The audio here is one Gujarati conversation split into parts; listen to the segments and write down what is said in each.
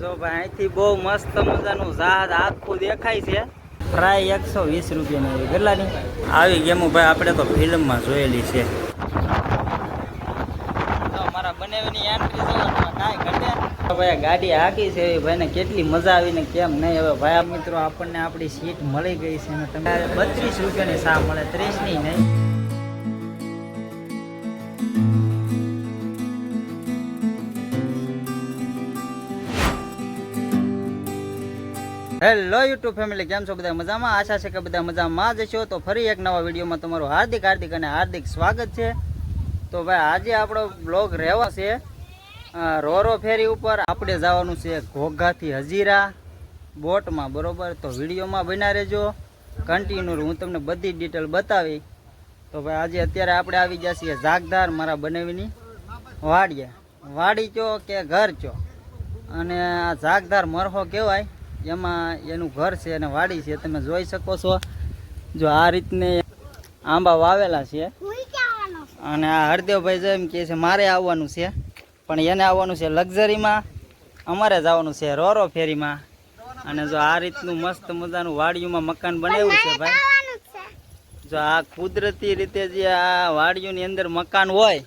જો ભાઈ અહીંથી બહુ મસ્ત મજાનું જહાજ આખું દેખાય છે. ફ્રાય 120 રૂપિયાની કેટલાની આવી ગેમો ભાઈ આપણે તો ફિલ્મમાં જોયેલી છે. મારા બનાવીની એન્ટ્રી કાંઈ ઘટે ભાઈ ગાડી હાકી છે ભાઈને કેટલી મજા આવીને કેમ નહીં. હવે ભાઈ મિત્રો આપણને આપણી સીટ મળી ગઈ છે અને તમે 32 રૂપિયાની શા મળે 30ની નહીં. હેલો યુટ્યુબ ફેમિલી, કેમ છો બધા મજામાં? આશા છે કે બધા મજામાં જ છો. તો ફરી એક નવા વિડીયોમાં તમારું હાર્દિક અને હાર્દિક સ્વાગત છે. તો ભાઈ આજે આપણો બ્લોગ રહેવા છે રોરો ફેરી ઉપર. આપણે જવાનું છે ઘોઘાથી હજીરા બોટમાં, બરોબર? તો વિડીયોમાં બન્યા રહેજો કન્ટિન્યુ, હું તમને બધી ડિટેલ બતાવી. તો ભાઈ આજે અત્યારે આપણે આવી ગયા છીએ જાગધાર, મારા બનાવીની વાડી ચો કે ઘર ચો. અને આ જાગધાર મરહો કહેવાય, એમાં એનું ઘર છે અને વાડી છે. તમે જોઈ શકો છો, જો આ રીતને આંબા વાવેલા છે. અને આ હરદેવભાઈ જો એમ કહે છે મારે આવવાનું છે, પણ એને આવવાનું છે લક્ઝરીમાં, અમારે જવાનું છે રોરો ફેરીમાં. અને જો આ રીતનું મસ્ત મજાનું વાડીઓમાં મકાન બનાવ્યું છે ભાઈ. જો આ કુદરતી રીતે જે આ વાડીઓની અંદર મકાન હોય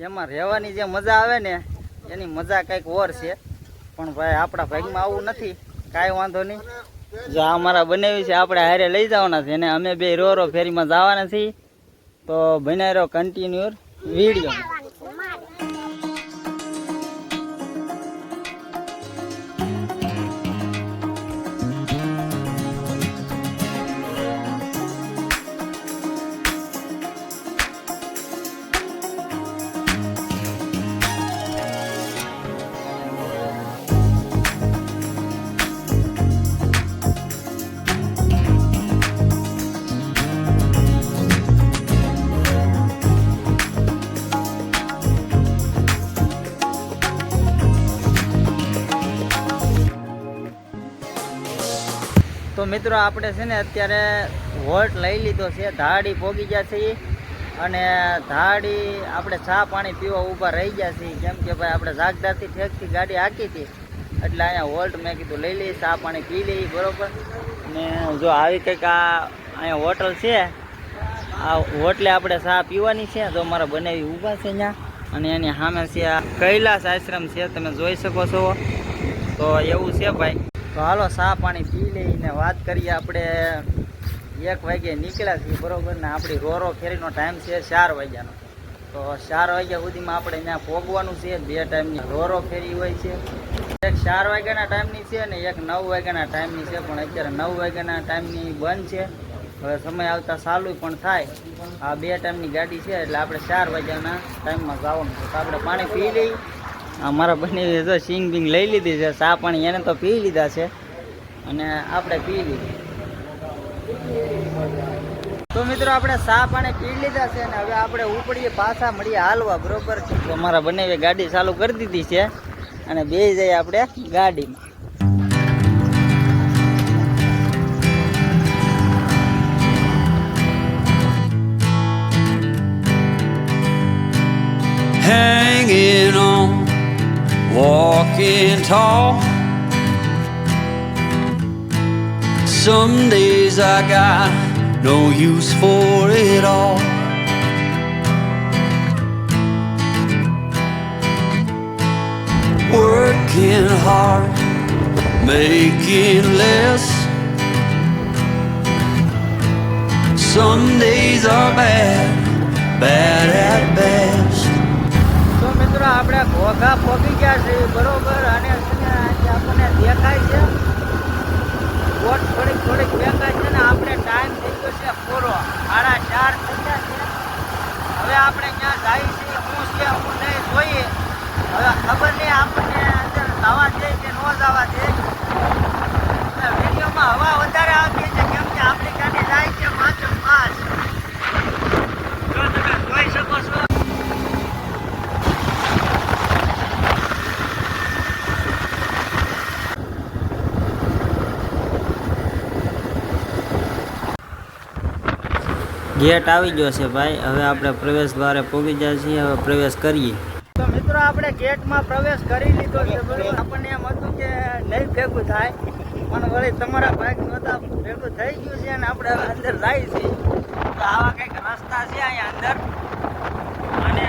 એમાં રહેવાની જે મજા આવે ને, એની મજા કંઈક ઓર છે. પણ ભાઈ આપણા ભાગમાં આવું નથી, કાંઈ વાંધો નહીં. જો આ અમારા બનાવી છે, આપણે હારે લઈ જવાના છે અને અમે બે રોરો ફેરીમાં જવાના છીએ. તો બનાવી રહ્યો કન્ટિન્યુ વિડીયો. તો મિત્રો આપણે છે ને અત્યારે વોટ લઈ લીધો છે, ધાડી પોગી ગયા છીએ. અને ધાડી આપણે ચા પાણી પીવા ઊભા રહી ગયા છીએ, કેમ કે ભાઈ આપણે જાગદારથી ઠેકથી ગાડી હાકી હતી એટલે અહીંયા વોલ્ટ મેં કીધું લઈ લઈએ, ચા પાણી પી લઈએ, બરોબર? ને જો આવી કંઈક આ અહીંયા હોટલ છે, આ હોટલે આપણે ચા પીવાની છે. જો મારા બનાવી ઊભા છે અહીંયા, અને એની સામે છે આ કૈલાસ આશ્રમ છે, તમે જોઈ શકો છો. તો એવું છે ભાઈ. તો હાલો ચા પાણી પી લઈને વાત કરીએ. આપણે 1 વાગે નીકળ્યા છીએ, બરોબર? ને આપણી રોરો ફેરીનો ટાઈમ છે 4 વાગ્યાનો. તો 4 વાગ્યા સુધીમાં આપણે ત્યાં પહોંચવાનું છે. 2 ટાઈમની રોરો ફેરી હોય છે, એક 4 વાગ્યાના ટાઈમની છે અને એક 9 વાગ્યાના ટાઈમની છે. પણ અત્યારે 9 વાગ્યાના ટાઈમની બંધ છે, હવે સમય આવતા ચાલુ પણ થાય. આ 2 ટાઈમની ગાડી છે એટલે આપણે 4 વાગ્યાના ટાઈમમાં જવાનું છે. તો આપણે પાણી પી લઈએ. અમારા બંને જો સિંગ બિંગ લઈ લીધી છે, ચા પાણી એને તો પી લીધા છે અને આપણે પી લીધી. તો મિત્રો આપણે ચા પાણી પી લીધા છે અને હવે આપણે ઉપડીએ પાછા મળીએ હાલવા, બરોબર? તો અમારા બંને ગાડી ચાલુ કરી દીધી છે અને બે જઈએ આપણે ગાડીમાં. Hanging on, walking tall. Some days I got no use for it all. Working hard, making less. Some days are bad at best. તો મિત્રો આપણે ઘોઘા પહોંચી ગયા છે, બરોબર? અને આપણને દેખાય છે બોટ થોડીક દેખાય છે ને આપણે ટાઈમ થઈ ગયો છે પૂરો 4:30 થઈ ગયા છે. હવે આપણે ત્યાં જઈએ છીએ, હું છે હું નહીં જોઈએ. હવે ખબર નહીં આપણને અંદર જવા દે કે ન જવા દે. વિડીયોમાં હવા વધારે આવતી છે, કેમ કે આપણી ગાડી જાય છે 5:5. જો તમે જોઈ શકો છો. ગેટ આવી ગયો છે ભાઈ. હવે આપણે પ્રવેશ દ્વારે પહોંચી જાય છીએ, હવે પ્રવેશ કરીએ. તો મિત્રો મિત્રો આપણે ગેટમાં પ્રવેશ કરી લીધો છે બરોબર. આપણને એમ હતું કે નહીં ભેગું થાય પણ વળી તમારા ભાગ નહોતા ભેગું થઈ ગયું છે અને આપણે હવે અંદર જાય છે. તો આવા કંઈક રસ્તા છે અહીંયા અંદર અને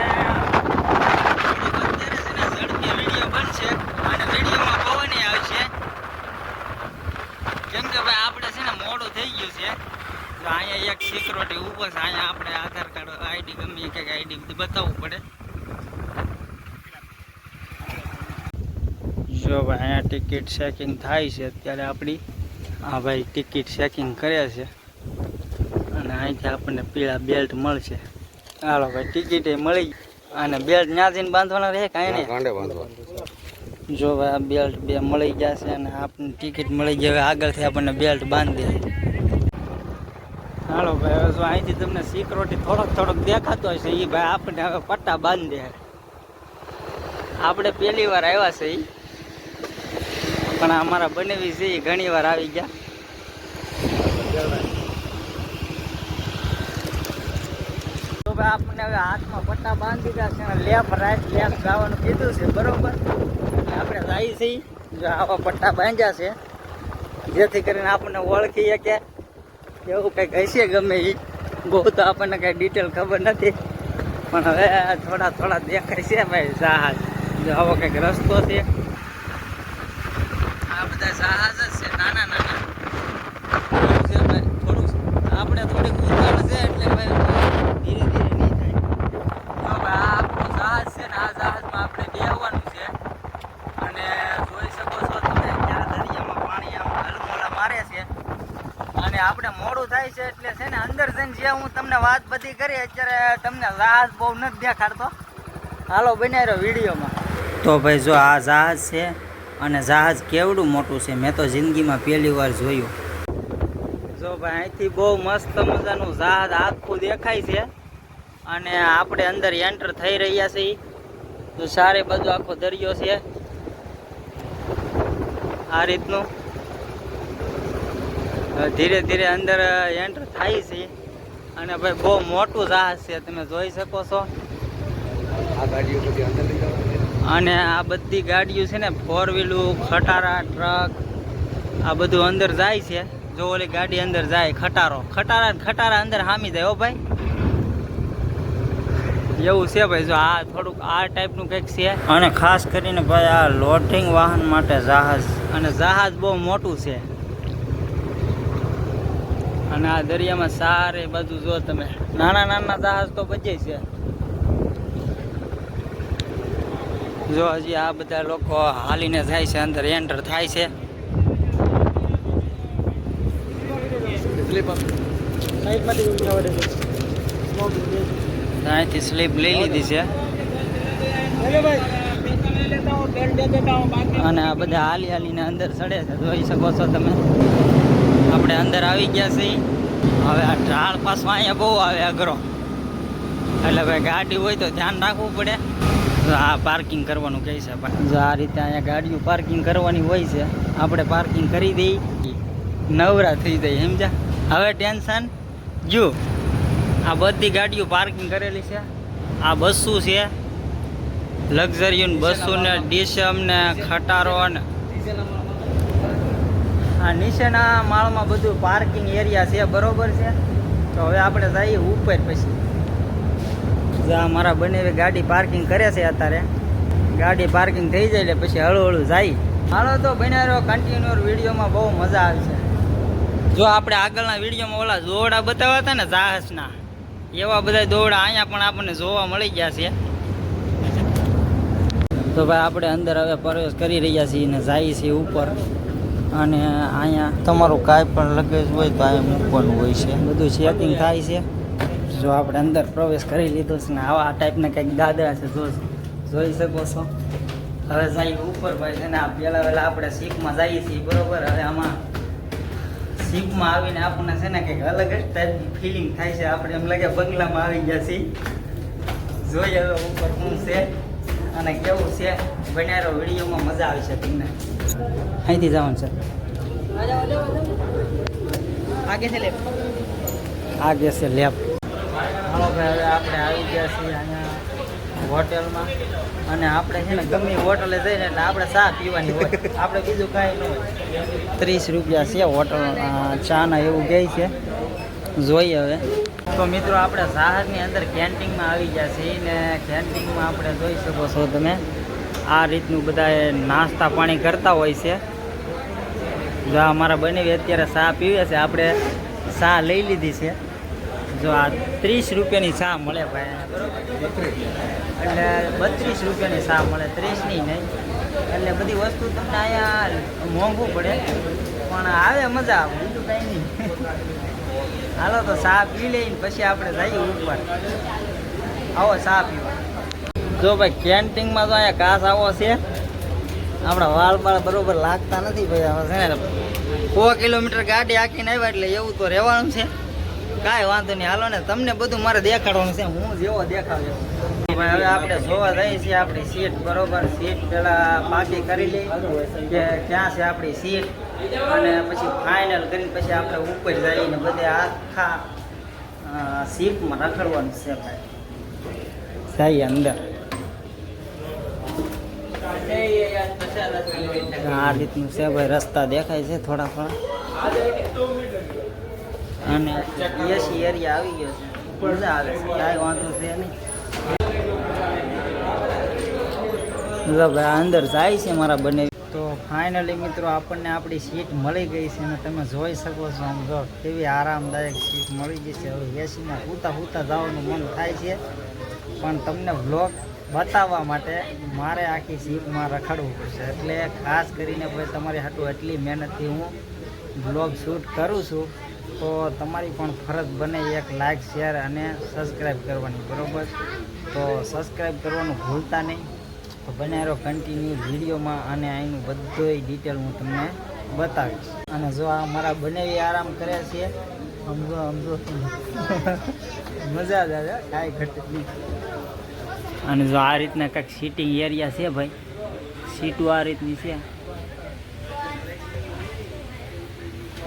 અત્યારે છે ને ઝડપી વિડીયો બનશે અને વિડીયોમાં પવન આવશે કેમ કે ભાઈ આપણે છે ને મોડું થઈ ગયું છે. તો અહીંયા એક સિક્યોરિટી ઊભો છે. અહીંયા આપણે આધાર કાર્ડ આઈડી ગમે કંઈક આઈડી બધું બતાવવું પડે. જો ભાઈ અહીંયા ટિકિટ ચેકિંગ થાય છે અત્યારે આપણી. હા ભાઈ ટિકિટ ચેકિંગ કરે છે અને અહીંથી આપણને પીળા બેલ્ટ મળશે. હાલો ભાઈ ટિકિટ એ મળી અને બેલ્ટ ત્યાં જઈને બાંધવાના રહે કાંઈ નહીં. જો ભાઈ આ બેલ્ટ બે મળી ગયા છે અને આપણને ટિકિટ મળી ગઈ. હવે આગળથી આપણને બેલ્ટ બાંધી દે. હાલો ભાઈ હવે જો અહીંથી તમને સિક્યોરિટી થોડોક દેખાતો હશે એ ભાઈ આપણને હવે પટ્ટા બાંધી દે. આપણે પહેલી વાર આવ્યા છે પણ અમારા બનેવી છે એ ઘણી વાર આવી ગયા. તો ભાઈ આપણને હવે હાથમાં પટ્ટા બાંધી દીધા છે અને લેફ્ટ રાઈટ જવાનું કીધું છે બરોબર. આપણે જાય છીએ જો આવા પટ્ટા બાંધ્યા છે જેથી કરીને આપણને ઓળખી શકે એવું કંઈક હશે ગમે એ. બહુ તો આપણને કંઈ ડિટેલ ખબર નથી પણ હવે થોડા દેખાય છે ભાઈ જહાજ. જો આવો કંઈક રસ્તો છે. આ બધા જહાજ જ છે નાના છે ભાઈ. થોડું આપણે થોડીક ઉતાવળ છે એટલે ભાઈ ધીરે નહીં થાય. જો ભાઈ આ આપણું જહાજ છે ને આ જહાજમાં આપણે બેસવાનું છે અને જોઈ શકો છો તમે અત્યારે દરિયામાં પાણી આમ હલમોલા મારે છે અને આપણે મોડું થાય છે એટલે છે ને અંદર જઈને જે હું તમને વાત બધી કરી અત્યારે તમને જહાજ બહુ નથી દેખાડતો. હાલો બનાવી રહ્યો વિડીયોમાં. તો ભાઈ જો આ જહાજ છે અને જહાજ કેવડું મોટું છે મેં તો જિંદગીમાં પહેલી વાર જોયું. જો ભાઈ અહીંથી બહુ મસ્ત મજાનું જહાજ આખું દેખાય છે અને આપણે અંદર એન્ટર થઈ રહ્યા છીએ. તો સારે બાજુ આખો દરિયો છે આ રીતનું. ધીરે ધીરે અંદર એન્ટર થાય છે અને ભાઈ બહુ મોટું જહાજ છે તમે જોઈ શકો છો. અને આ બધી ગાડીઓ છે ને 4 વ્હીલું ખટારા ટ્રક આ બધું અંદર જાય છે. જો ઓલી ગાડી અંદર જાય ખટારા અંદર હામી જાય હો ભાઈ એવું છે ભાઈ. જો આ થોડુંક આ ટાઈપનું કંઈક છે અને ખાસ કરીને ભાઈ આ લોડિંગ વાહન માટે જહાજ અને જહાજ બહુ મોટું છે. અને આ દરિયામાં સારે બાજુ જો તમે નાના જહાજ તો બચે છે. જો હજી આ બધા લોકો હાલીને જાય છે અંદર એન્ટર થાય છે. અહીંથી સ્લીપ લઈ લીધી છે અને આ બધા હાલીને અંદર ચડે છે જોઈ શકો છો તમે. આપણે અંદર આવી ગયા છીએ. હવે આ ઢાળ પાછો અહીંયા બહુ આવે અઘરો એટલે ભાઈ ગાડી હોય તો ધ્યાન રાખવું પડે. આ પાર્કિંગ કરવાનું કહે છે ભાઈ. જો આ રીતે અહીંયા ગાડીઓ પાર્કિંગ કરવાની હોય છે. આપણે પાર્કિંગ કરી દઈ નવરા થઈ જાય સમજા. હવે ટેન્શન જો આ બધી ગાડીઓ પાર્કિંગ કરેલી છે. આ બસો છે લક્ઝરી બસો ને ડીસમ ને ખટારો ને આ નીચેના માળમાં બધું પાર્કિંગ એરિયા છે બરોબર છે. તો હવે આપણે જઈએ ઉપર. પછી મારા બંને ગાડી પાર્કિંગ કરે છે અત્યારે. ગાડી પાર્કિંગ થઈ જાય એટલે પછી હળવું જાય. હાલો તો બનાવ્યો કન્ટિન્યુઅર વિડીયોમાં બહુ મજા આવી છે. જો આપણે આગળના વિડીયોમાં ઓલા દોરડા બતાવ્યા હતા ને જહાજના એવા બધા દોરડા અહીંયા પણ આપણને જોવા મળી ગયા છે. તો ભાઈ આપણે અંદર હવે પ્રવેશ કરી રહ્યા છીએ ને જઈએ છીએ ઉપર. અને અહીંયા તમારું કાંઈ પણ લગેજ હોય તો અહીંયા મૂકવાનું હોય છે. બધું ચેકિંગ થાય છે. જો આપણે અંદર પ્રવેશ કરી લીધો છે ને આવા ટાઈપના કંઈક દાદરા છે જોઈ શકો છો. હવે જઈએ ઉપર ભાઈ છે ને આ પહેલાં આપણે શીપમાં જઈએ છીએ બરોબર. હવે આમાં શીપમાં આવીને આપણને છે ને કંઈક અલગ જ ટાઈપની ફિલિંગ થાય છે. આપણે એમ લાગે બંગલામાં આવી ગયા છીએ. જોઈએ હવે ઉપર શું છે અને કેવું છે બનાવેલો વિડીયોમાં મજા આવે છે તમને. અહીંથી જવાનું છે આગે છે લેફ્ટ. હાલો ભાઈ હવે આપણે આવી ગયા છીએ અહીંયા હોટેલમાં અને આપણે છે ને ગમે હોટલે જઈને એટલે આપણે ચા પીવાની હોય, આપણે બીજું કાંઈ ન હોય. 30 રૂપિયા છે હોટલ ચાના એવું કહે છે, જોઈએ હવે. તો મિત્રો આપણે શહેરની અંદર કેન્ટીનમાં આવી ગયા છીએ ને કેન્ટીનમાં આપણે જોઈ શકો છો તમે આ રીતનું બધા નાસ્તા પાણી કરતા હોય છે. જો અમારા બનેવી અત્યારે ચા પીવે છે, આપણે ચા લઈ લીધી છે. જો આ 30 રૂપિયાની ચા મળે ભાઈ, બરોબર, એટલે 32 રૂપિયાની ચા મળે, 30ની નહીં. એટલે બધી વસ્તુ તમને અહીંયા મોંઘું પડે પણ આવે મજા આવે, બીજું કાંઈ નહીં. હાલો તો ચા પી લઈને પછી આપણે જઈએ ઉપર. આવો ચા પીવા. જો ભાઈ કેન્ટીનમાં તો અહીંયા કાચ આવો છે, આપણા વાળ બાળ બરોબર લાગતા નથી ભાઈ. હવે છે ને 100 કિલોમીટર ગાડી આખીને આવ્યા એટલે એવું તો રહેવાનું છે, કાંઈ વાંધો નહીં. હાલો ને તમને બધું મારે દેખાડવાનું છે, હું જેવો દેખાડો ભાઈ. હવે આપણે જોવા જઈએ છીએ આપણી સીટ, બરોબર. સીટ પહેલાં બાકી કરી લઈ કે ક્યાં છે આપણી સીટ, અને પછી ફાઇનલ કરીને પછી આપણે ઉપર જઈને બધે આખા સીટમાં રખડવાનું છે ભાઈ. જઈએ અંદર. આ રીતનું છે ભાઈ, રસ્તા દેખાય છે થોડા થોડા, અને એસી એરિયા આવી ગયો છે, મજા આવે છે, કાંઈ વાંધો છે નહીં. ભાઈ અંદર જાય છે મારા બંને. તો ફાઇનલી મિત્રો આપણને આપણી સીટ મળી ગઈ છે અને તમે જોઈ શકો છો આમ જો કેવી આરામદાયક સીટ મળી ગઈ છે. હવે એસીમાં પૂતા જવાનું મન થાય છે, પણ તમને વ્લોગ બતાવવા માટે મારે આખી સીટમાં રખડવું પડશે. એટલે ખાસ કરીને ભાઈ તમારી હાટું એટલી મહેનતથી હું વ્લોગ શૂટ કરું છું, તો તમારી પણ ફરજ બને એક લાઇક શેર અને સબસ્ક્રાઈબ કરવાની, બરાબર. તો સબસ્ક્રાઈબ કરવાનું ભૂલતા નહીં. તો બનાવો કન્ટિન્યુ વિડીયોમાં, અને અહીંનું બધું ડિટેલ હું તમને બતાવીશ. અને જો આ મારા બનેવી આરામ કરે છે, સમજો મજા જ આવે, કાંઈ ઘટે નહીં. અને જો આ રીતના કંઈક સીટિંગ એરિયા છે ભાઈ, સીટું આ રીતની છે.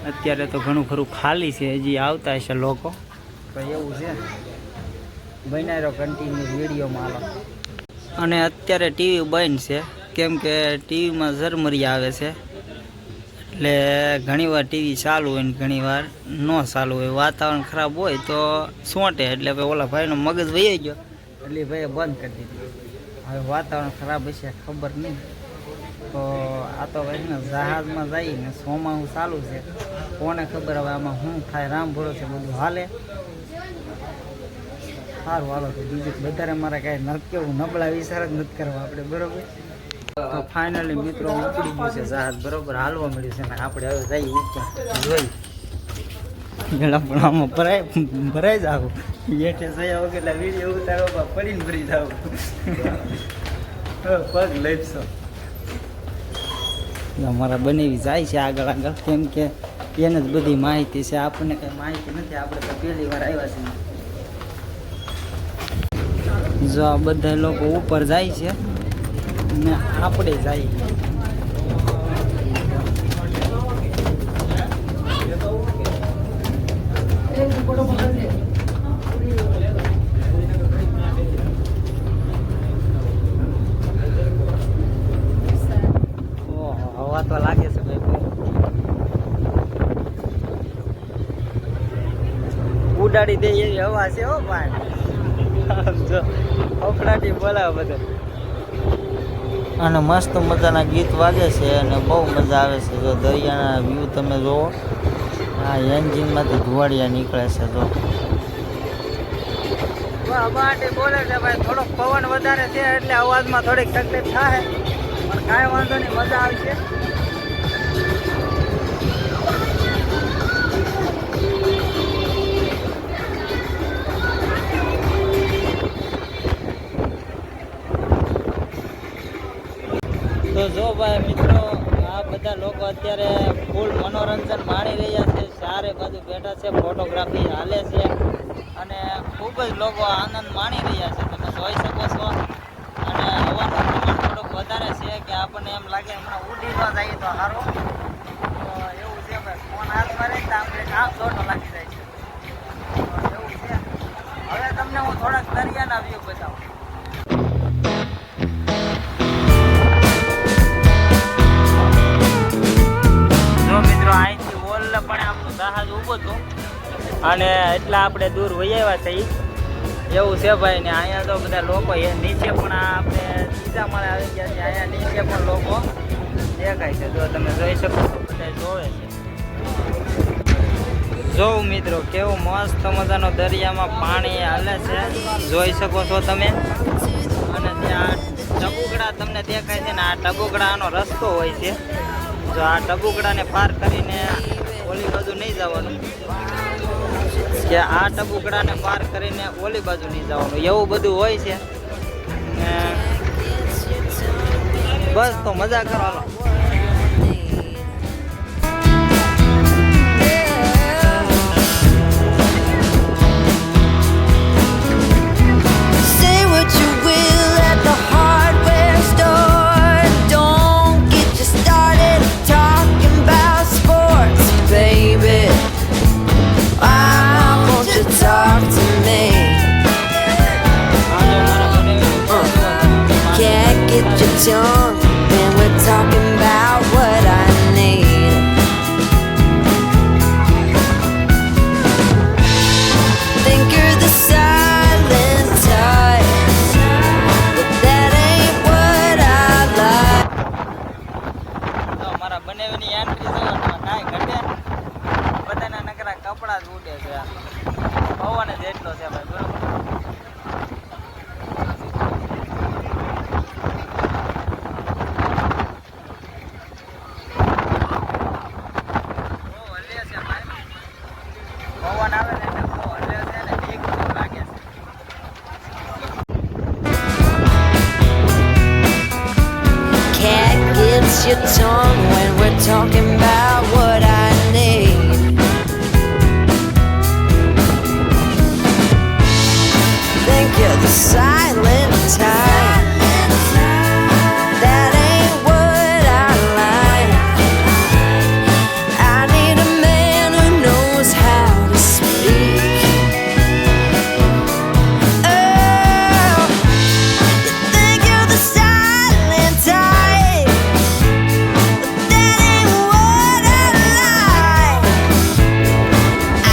અત્યારે તો ઘણું ખરું ખાલી છે, હજી આવતા હશે લોકો, તો એવું છે. બનાવ્યો કન્ટિન્યુ વિડીયોમાં હાલો. અને અત્યારે ટીવી બંધ છે, કેમ કે ટીવીમાં ઝરમરી આવે છે, એટલે ઘણીવાર ટીવી ચાલુ હોય ને ઘણીવાર ન ચાલુ હોય. વાતાવરણ ખરાબ હોય તો સોંટે, એટલે ભાઈ ઓલા ભાઈનો મગજ વહી ગયો એટલે ભાઈએ બંધ કરી દીધી. હવે વાતાવરણ ખરાબ હશે ખબર નહીં. તો આ તો ભાઈ ને જહાજમાં જઈને સોમાવું ચાલુ છે, કોને ખબર હવે આમાં શું થાય. રામ ભરોસે બધું હાલે. સારું હાલો, તો બીજું વધારે મારે કાંઈ નથી કેવું, નબળા વિચાર જ નથી કરવા આપણે, બરોબર. તો ફાઇનલી મિત્રો ઉપડી ગયું છે જહાજ, બરોબર, હાલવા મળ્યું છે. ને આપણે હવે જઈએ ઉપર જોઈ પેલા પણ આમાં ભરાઈ જાવ એઠે જયા વગર એટલે વિડીયો ઉતારવા ફરીને ભરી જાવ, પગ લઈશો. અમારા બનેવી જાય છે આગળ આગળ, કેમ કે એને જ બધી માહિતી છે, આપણને કંઈ માહિતી નથી. આપણે તો પહેલી વાર આવ્યા છીએ. જો આ બધા લોકો ઉપર જાય છે ને આપણે જઈએ. હવા તો લાગે છે ભાઈ, ઉડાડી દે એવી હવા છે હો ભાઈ. જો અફડાટી બોલાવે બધા, અને મસ્ત મજાના ગીત વાગે છે અને બહુ મજા આવે છે. જો દરિયાના વ્યૂ તમે જુઓ, આ એન્જિનમાંથી ધુવાડિયા નીકળે છે. જો અફડાટી બોલે છે ભાઈ, થોડોક પવન વધારે છે એટલે અવાજમાં થોડીક તકલીફ થાય, પણ કાંઈ વાંધો નહીં, મજા આવશે. તો જો ભાઈ મિત્રો, આ બધા લોકો અત્યારે ફૂલ મનોરંજન માણી રહ્યા છે, ચારે બાજુ બેઠા છે, ફોટોગ્રાફી હાલે છે અને ખૂબ જ લોકો આનંદ માણી રહ્યા છે, તમે જોઈ શકો છો. અને હવાનું પ્રમાણ થોડુંક વધારે છે કે આપણને એમ લાગે હમણાં ઉડી ન જઈએ તો સારું, તો એવું છે ભાઈ. ફોન હાથમાં રહે તો આપણે કામ જોડો લાગી જાય છે, તો એવું છે. હવે તમને હું થોડાક દરિયાના વ્યૂ બતાવું. અને એટલા આપણે દૂર વહી આવ્યા છીએ એવું છે ભાઈ. ને અહીંયા તો બધા લોકો નીચે પણ આપણે ત્રીજા માળે આવી ગયા છે. અહીંયા નીચે પણ લોકો દેખાય છે, જો તમે જોઈ શકો છો, બધા જોવે છે. જોઉં મિત્રો કેવું મસ્ત મજાનો દરિયામાં પાણી હાલે છે, જોઈ શકો છો તમે. અને ત્યાં ટબુકડા તમને દેખાય છે ને, આ ટબુકડાનો રસ્તો હોય છે. જો આ ટબુકડાને પાર કરીને ઓલી બાજુ નહીં જવાનું, કે આ ટબુકડાને પાર કરીને ઓલી બાજુ નહીં જવાનું, એવું બધું હોય છે. ને બસ તો મજા કરો હાલો. Say what you will at the hardware store. Don't get you started talking about sports, baby. I want you to talk to me. Can't get your tongue when we're talking about what I need. Think you're the silent type, but that ain't what I like. તો મારા બનેવીની એન્ટ્રી જોયો તમે, કાંઈ ઘટે બધાના નકરા કપડાં જ ઉડે છે. પવન જ એટલો છે ભાઈ, બરોબર. બહુ હલે છે ભાઈ, પવન આવે ને એટલે બહુ હલે છે ને બીક બહુ લાગે છે. Cat gets your tongue when we're talking about what I need. Think you're the silent type. That ain't what I like. I need a man who knows how to speak. Oh, you think you're the silent type, but that ain't what I like.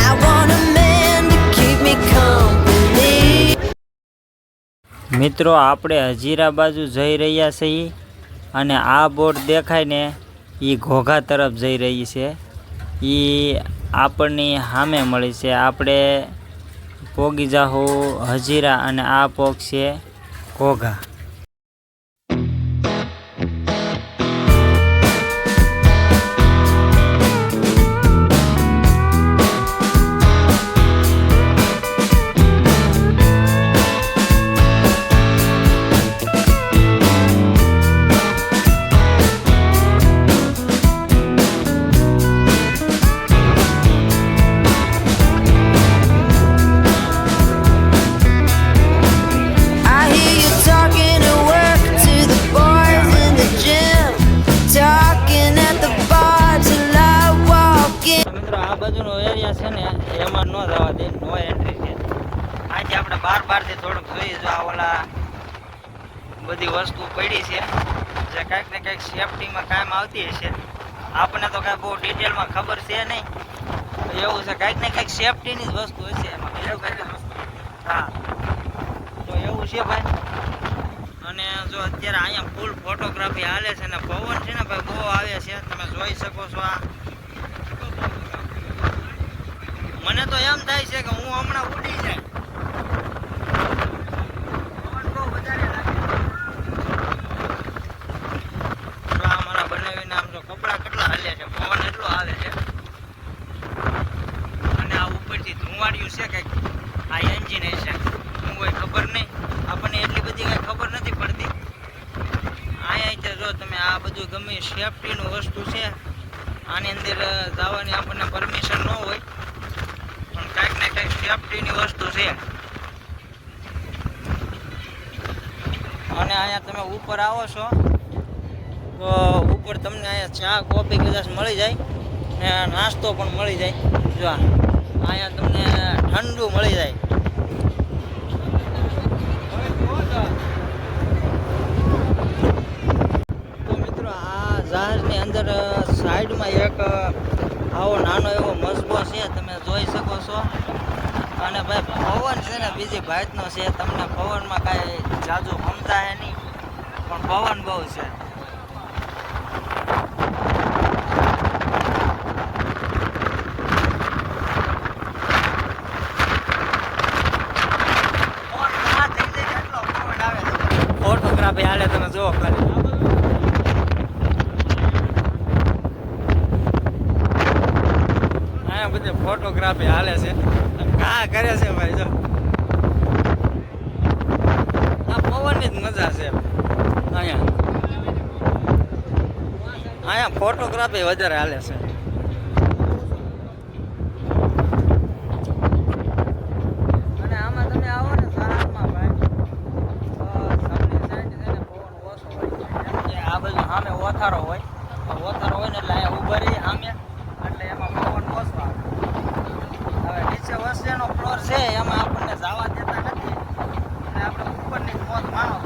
I want a man to keep me company. મિત્રો આપણે હજીરા બાજુ જઈ રહ્યા છીએ અને આ બોટ દેખાય ને એ ઘોઘા તરફ જઈ રહી છે. એ આપણની સામે મળી છે. આપણે પોગી જાહું હજીરા અને આ પોગશે Ghogha. I hear you talking at work to the boys in the gym, talking at the bar till I walk in. તો મિત્રો આ બાજુનો એરિયા છે ને એમાં ન જવા દે, નો એન્ટ્રી છે. આજે આપણે બહારથી થોડુંક જોઈએ, જો આ ઓલા બધી વસ્તુ પડી છે જે કાંઈક ને કાંઈક સેફટીમાં કામ આવતી હશે. આપણને તો કાંઈ બહુ ડિટેલમાં ખબર છે નહીં, એવું છે કાંઈક ને કાંઈક સેફટીની જ વસ્તુ હશે એમાં. હા, તો એવું છે ભાઈ. અને જો અત્યારે અહીંયા ફૂલ ફોટોગ્રાફી હાલે છે ને પવન છે ને ભાઈ બહુ આવે છે, તમે જોઈ શકો છો. આ મને તો એમ થાય છે કે હું હમણાં ઉડી જાય. પવન બહુ વધારે લાગે. જો આ મારા બનાવીને આમ જો કપડાં કેટલા હાલ્યા છે, પવન એટલો આવે છે. અને આ ઉપરથી ધુમાડ્યું છે કંઈક, આ એન્જિન હશે, હું કોઈ ખબર નહીં, આપણને એટલી બધી કાંઈ ખબર નથી પડતી. અહીંયા જો તમે આ બધું ગમે સેફટીનું વસ્તુ છે, આની અંદર જવાની આપણને પરમિશન ન હોય, પણ કાંઈક ને કાંઈક સેફટીની વસ્તુ છે. અને અહીંયા તમે ઉપર આવો છો તો ઉપર તમને અહીંયા ચા કોફી કદાચ મળી જાય ને નાસ્તો પણ મળી જાય. જો અહીંયા તમને ઠંડુ મળી જાય. તો મિત્રો આ જહાજની અંદર સાઈડમાં એક આવો નાનો એવો મસબો છે, તમે જોઈ શકો છો. અને ભાઈ પવન છે ને બીજી ભાતનો છે. તમને પવનમાં કાંઈ જાજુ સમજાય નહીં, પણ પવન બહુ છે. ફોટોગ્રાફી હાલે તમે જોવો ખાલી. અહીંયા બધી ફોટોગ્રાફી હાલે છે. કા કરે છે ભાઈ જો. આ પવનની જ મજા છે અહીંયા ફોટોગ્રાફી વધારે હાલે છે. અને આમાં તમે આવો ને સારામાં ભાઈ, સામની સાઈડ છે ને પવન ઓછો હોય. આ બાજુ સામે ઓથારો હોય ને એટલે અહીંયા ઉભા રહી સામે, એટલે એમાં પવન ઓછો આવે. હવે નીચે વસેનો ફ્લોર છે એમાં આપણને જવા દેતા નથી, એટલે આપણે ઉપરની મોત માનો.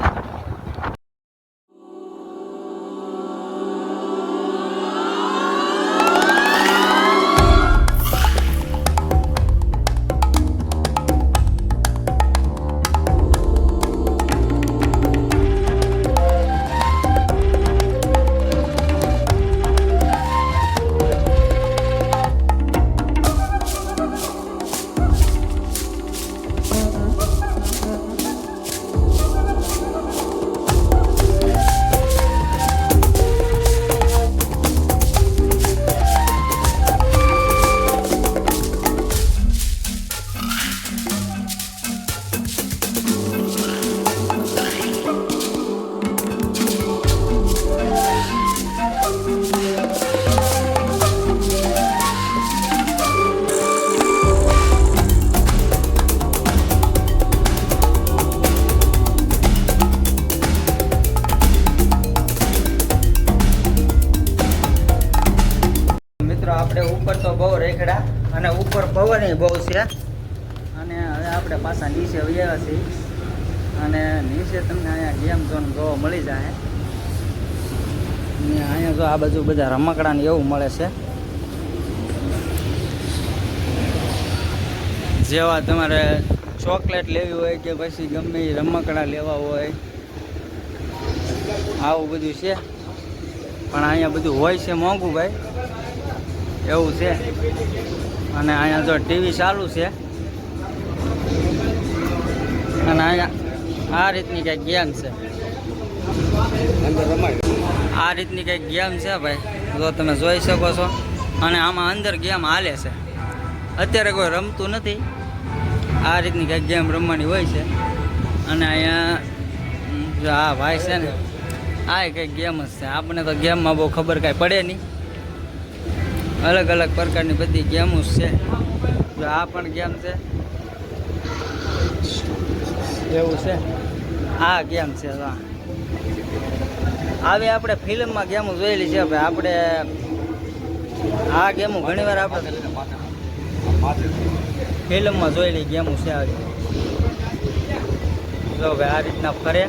આપણે ઉપર તો બહુ રેખડા અને ઉપર પવન બહુ છે. અને હવે આપણે પાછા નીચે આવ્યા છીએ અને નીચે તમને અહીંયા ગેમ ઝોન જોવા મળી જાય. અને અહીંયા જો આ બાજુ બધા રમકડા ને એવું મળે છે. જેવા તમારે ચોકલેટ લેવી હોય કે પછી ગમે એ રમકડા લેવા હોય આવું બધું છે. પણ અહીંયા બધું હોય છે મોંઘું ભાઈ, એવું છે. અને અહીંયા જો ટીવી ચાલુ છે અને અહીંયા આ રીતની કંઈક ગેમ છે. આ રીતની કંઈક ગેમ છે ભાઈ, જો તમે જોઈ શકો છો. અને આમાં અંદર ગેમ હાલે છે. અત્યારે કોઈ રમતું નથી. આ રીતની કંઈક ગેમ રમવાની હોય છે. અને અહીંયા જો આ ભાઈ છે ને, આ કંઈક ગેમ જ છે. આપણને તો ગેમમાં બહુ ખબર કાંઈ પડે નહીં. અલગ અલગ પ્રકારની બધી ગેમો છે. જો આ પણ ગેમ છે, એવું છે. આ ગેમ છે. આવી આપણે ફિલ્મમાં ગેમો જોયેલી છે ભાઈ. આપણે આ ગેમો ઘણીવાર આપણે ફિલ્મમાં જોયેલી ગેમો છે. આવી જો ભાઈ આ રીતના ફરે.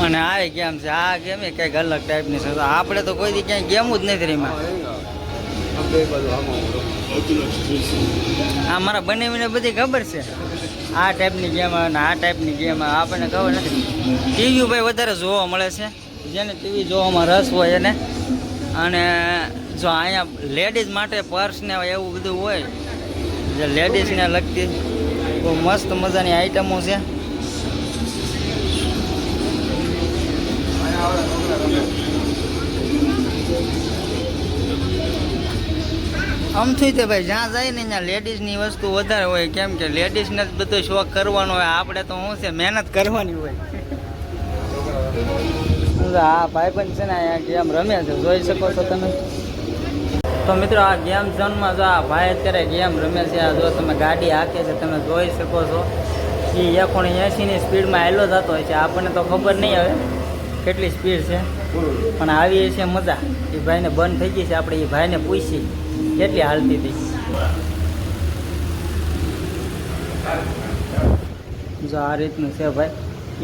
અને આ ગેમ છે. આ ગેમ એ કંઈક અલગ ટાઈપની છે. આપણે તો કોઈ દી ક્યાંય ગેમ જ નથી રમ્યા. આ મારા બંને બધી ખબર છે. આ ટાઈપની ગેમ અને આ ટાઈપની ગેમ આપણને ખબર નથી. ટીવી ભાઈ વધારે જોવા મળે છે, જેને ટીવી જોવામાં રસ હોય એને. અને જો અહીંયા લેડીઝ માટે પર્સ ને એવું બધું હોય, જે લેડીઝને લગતી બહુ મસ્ત મજાની આઈટમો છે. આમથી તો ભાઈ જ્યાં જાય ને ત્યાં લેડીઝની વસ્તુ વધારે હોય. કેમ કે લેડીઝને જ બધો શોખ કરવાનો હોય. આપણે તો શું છે, મહેનત કરવાની હોય. આ ભાઈબંધ છે ને અહીંયા ગેમ રમે છે, જોઈ શકો છો તમે. તો મિત્રો આ ગેમ ઝોનમાં જો આ ભાઈ અત્યારે ગેમ રમે છે. આ જો તમે ગાડી હાકે છે, તમે જોઈ શકો છો. એ 180ની સ્પીડમાં આવેલો જતો હોય છે. આપણને તો ખબર નહીં હવે કેટલી સ્પીડ છે, પણ આવી છે મજા. એ ભાઈને બંધ થઈ ગઈ છે. આપણે એ ભાઈને પૂછી કેટલી હાલતી હતી. જો આ રીતનું છે ભાઈ,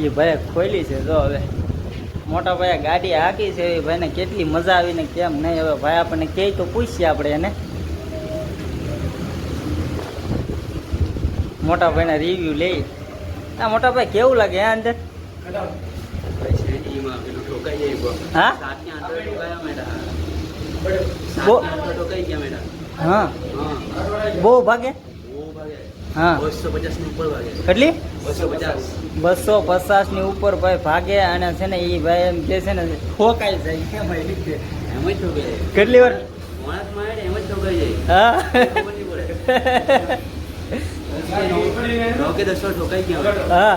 એ ભાઈ ખોલી છે. જો હવે મોટા ભાઈ ગાડી હાકી છે, એ ભાઈને કેટલી મજા આવીને કેમ નહીં. હવે ભાઈ આપણને કહે તો પૂછીએ આપણે એને, મોટા ભાઈના રિવ્યુ લઈ. હા મોટા ભાઈ કેવું લાગે હે અંદર? હા હા બહુ ભાગે. હા 250 ની ઉપર ભાઈ ભાગે. અને છે ને એ ભાઈ એમ કે છે ને ઠોકાઈ જાય. કેટલી વાર? હા હા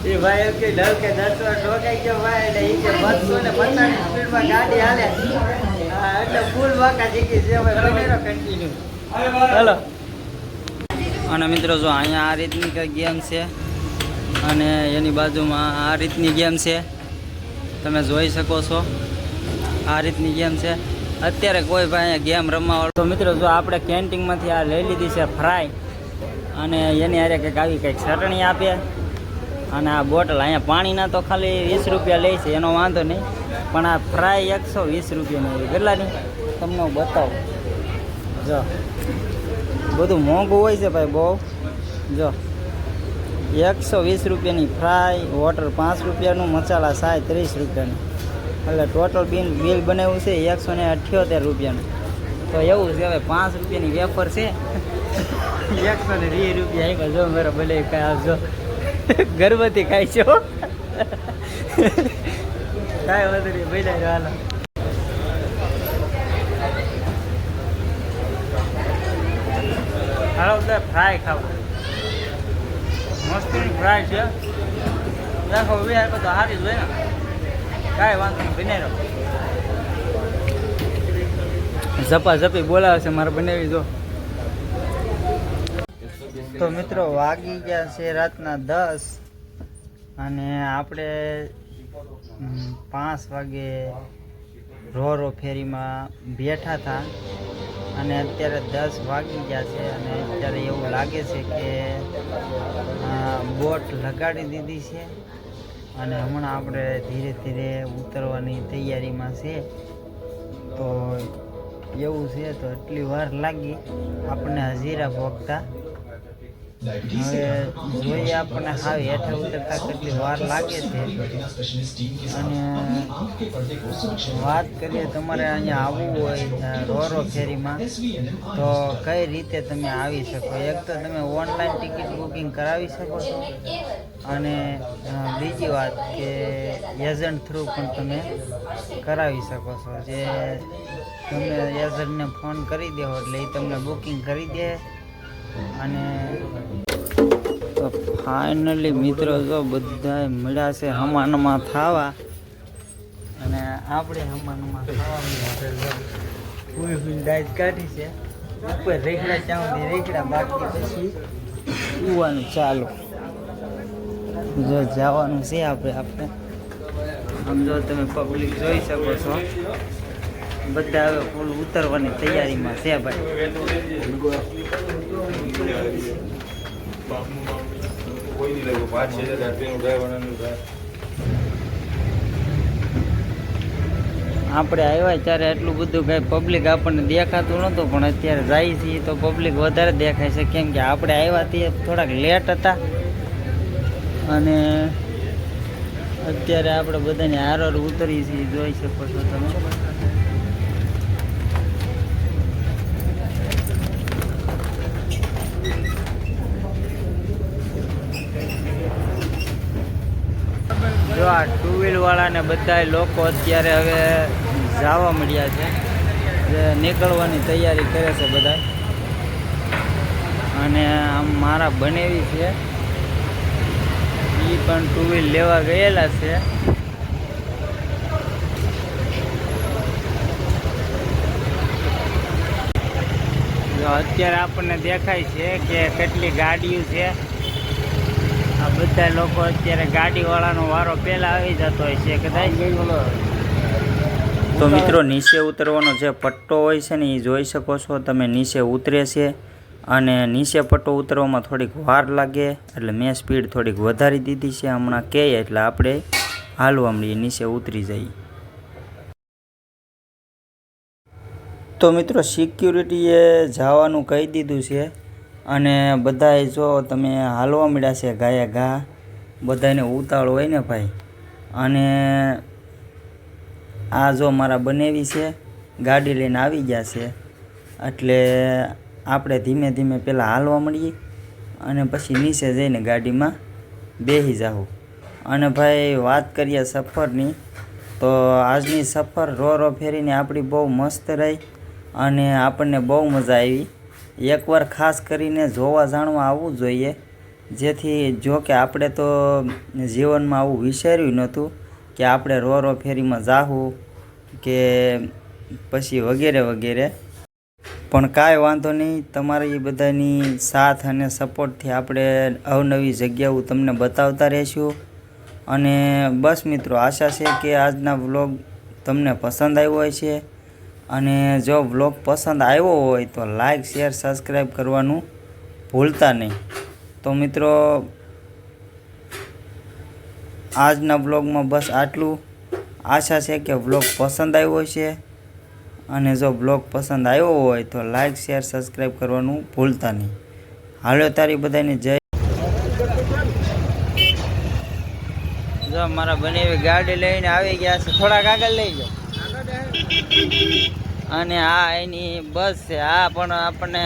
એ ભાઈ એમ કે ડર કે 10 વાર ઠોકાઈ ગયો ભાઈ. એટલે એ કે 250 ની સ્પીડમાં ગાડી હાલે. હા એટલે ફૂલ વાકા જીકી છે ભાઈ. બનેરો કન્ટિન્યુ. હાલો. અને મિત્રો જો અહીંયા આ રીતની કંઈક ગેમ છે, અને એની બાજુમાં આ રીતની ગેમ છે, તમે જોઈ શકો છો. આ રીતની ગેમ છે. અત્યારે કોઈ ભાઈ અહીંયા ગેમ રમવા. તો મિત્રો જો આપણે કેન્ટીનમાંથી આ લઈ લીધી છે ફ્રાય, અને એની હારે કંઈક આવી કંઈક ચટણી આપે, અને આ બોટલ. અહીંયા પાણીના તો ખાલી 20 રૂપિયા લે છે, એનો વાંધો નહીં, પણ આ ફ્રાય 120 રૂપિયાની એવી. કેટલાની તમને હું બતાવું. જો બધું મોંઘું હોય છે ભાઈ બહુ. જો 120 રૂપિયાની ફ્રાય, વોટર 5 રૂપિયાનું, મસાલા 30 રૂપિયાનું. એટલે ટોટલ બિલ બનાવ્યું છે 178 રૂપિયાનું. તો એવું છે હવે 5 રૂપિયાની વેફર છે 120 રૂપિયા આવ્યા. જો મારો ભલે કાંઈ આવજો, ગર્ભવતી ખાય છે કાંઈ વધુ નહીં ભાઈ. હાલો હાલો બધા ફ્રાય ખાવા. મસ્તીની ફ્રાય છે. રાખો તો સારી જ હોય ને, કાંઈ વાંધો નહીં. બનાવી ઝપાઝપી બોલાવે છે મારે બનાવી. જો તો મિત્રો વાગી ગયા છે રાતના 10, અને આપણે 5 વાગે રોરો ફેરીમાં બેઠા હતા, અને અત્યારે 10 વાગી ગયા છે. અને અત્યારે એવું લાગે છે કે બોટ લગાડી દીધી છે, અને હમણાં આપણે ધીરે ધીરે ઉતરવાની તૈયારીમાં છે. તો એવું છે. તો એટલી વાર લાગી આપણને હજીરા ભોગતા. હવે જોઈએ આપણને હાવ હેઠે ઉતરતા કેટલી વાર લાગે છે. અને વાત કરીએ તમારે અહીંયા આવવું હોય રોરો ફેરીમાં, તો કઈ રીતે તમે આવી શકો. એક તો તમે ઓનલાઈન ટિકિટ બુકિંગ કરાવી શકો છો, અને બીજી વાત કે એજન્ટ થ્રુ પણ તમે કરાવી શકો છો. જે તમે એજન્ટને ફોન કરી દો એટલે એ તમને બુકિંગ કરી દે. અને તો ફાઇનલી મિત્રો જો બધા મળ્યા છે હમાનમાં થવા, અને આપણે હમાનમાં થવા ફૂલ ડાયટ કાઢી છે. ઉપર રેખડા ચાઉંથી રેખડા, બાકી પછી ઉવાનું ચાલુ. જો જવાનું છે આપણે આમ. જો તમે પબ્લિક જોઈ શકો છો, બધા હવે ફૂલ ઉતરવાની તૈયારીમાં છે ભાઈ. આપણે આવ્યા ત્યારે એટલું બધું કઈ પબ્લિક આપણને દેખાતું નહોતું, પણ અત્યારે જાય છીએ તો પબ્લિક વધારે દેખાય છે. કેમ કે આપણે આવ્યા તે થોડાક લેટ હતા, અને અત્યારે આપણે બધાને હારોર ઉતરી છીએ. જોઈ શકો છો તમે. જો આ 2 વ્હીલ વાળાને બધા લોકો અત્યારે હવે જવા મળ્યા છે, જે નીકળવાની તૈયારી કરે છે બધા. અને આમ મારા બનેવી છે, એ પણ 2 વ્હીલ લેવા ગયેલા છે. જો અત્યારે આપણને દેખાય છે કે કેટલી ગાડીઓ છે. આ બધા લોકો અત્યારે ગાડીવાળાનો વારો પહેલાં આવી જતો હોય છે કદાચ. તો મિત્રો નીચે ઉતરવાનો જે પટ્ટો હોય છે ને એ જોઈ શકો છો તમે. નીચે ઉતરે છે, અને નીચે પટ્ટો ઉતરવામાં થોડીક વાર લાગે એટલે મેં સ્પીડ થોડીક વધારી દીધી છે. હમણાં કહે એટલે આપણે હાલવા મળીએ, નીચે ઉતરી જઈએ. તો મિત્રો સિક્યુરિટીએ જવાનું કહી દીધું છે અને બધાએ જો તમે હાલવા મળ્યા છે ગાયા ઘા. બધાને ઉતાવળ હોય ને ભાઈ. અને આ જો મારા બનેવી છે ગાડી લઈને આવી ગયા છે એટલે આપણે ધીમે ધીમે પહેલાં હાલવા મળીએ અને પછી નીચે જઈને ગાડીમાં બેસી જાઉં. અને ભાઈ વાત કરીએ સફરની, તો આજની સફર રો ફેરીને આપણી બહુ મસ્ત રહી અને આપણને બહુ મજા આવી. એકવાર ખાસ કરીને જોવા જાણવા આવવું જોઈએ, જેથી જો કે આપણે તો જીવનમાં આવું વિચાર્યું નહોતું કે આપણે રો ફેરીમાં જાવું કે પછી વગેરે વગેરે. પણ કાંઈ વાંધો નહીં, તમારી બધાની સાથ અને સપોર્ટથી આપણે અવનવી જગ્યાઓ તમને બતાવતા રહીશું. અને બસ મિત્રો, આશા છે કે આજના વ્લોગ તમને પસંદ આવ્યો હોય છે. અને જો વ્લોગ પસંદ આવ્યો હોય તો લાઈક શેર સબસ્ક્રાઈબ કરવાનું ભૂલતા નહીં. તો મિત્રો આજના વ્લોગમાં બસ આટલું. આશા છે કે વ્લોગ પસંદ આવ્યો છે. અને જો બ્લોગ પસંદ આવ્યો હોય તો લાઈક શેર સબસ્ક્રાઈબ કરવાનું ભૂલતા નહીં. હાલો તારી બધાને જય. જો મારા બનેવી ગાડી લઈને આવી ગયા છે, થોડાક આગળ લઈ જાઓ. અને આ એની બસ છે, આ પણ આપણને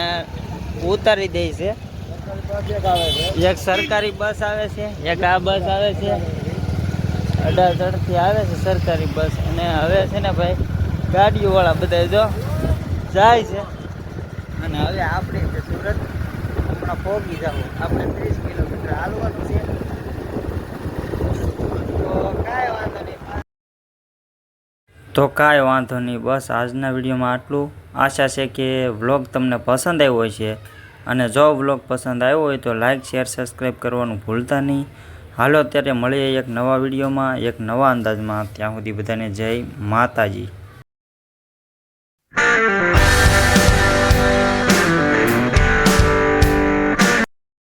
ઉતારી દે છે. એક સરકારી બસ આવે છે, એક આ બસ આવે છે, 18 થી આવે છે સરકારી બસ. અને હવે છે ને ભાઈ ગાડીઓવાળા બધા જો જાય છે. અને હવે આપણે સુરત હમણાં પહોંચી જવું. આપણે 30 કિલોમીટર હાલવાનું છે. તો કાંઈ વાંધો નહીં, બસ આજના વિડીયોમાં આટલું. આશા છે કે વ્લોગ તમને પસંદ આવ્યો હોય છે. અને જો વ્લોગ પસંદ આવ્યો હોય તો લાઈક શેર સબસ્ક્રાઈબ કરવાનું ભૂલતા નહીં. હાલો અત્યારે મળીએ એક નવા વિડીયોમાં, એક નવા અંદાજમાં. ત્યાં સુધી બધાને જય માતાજી.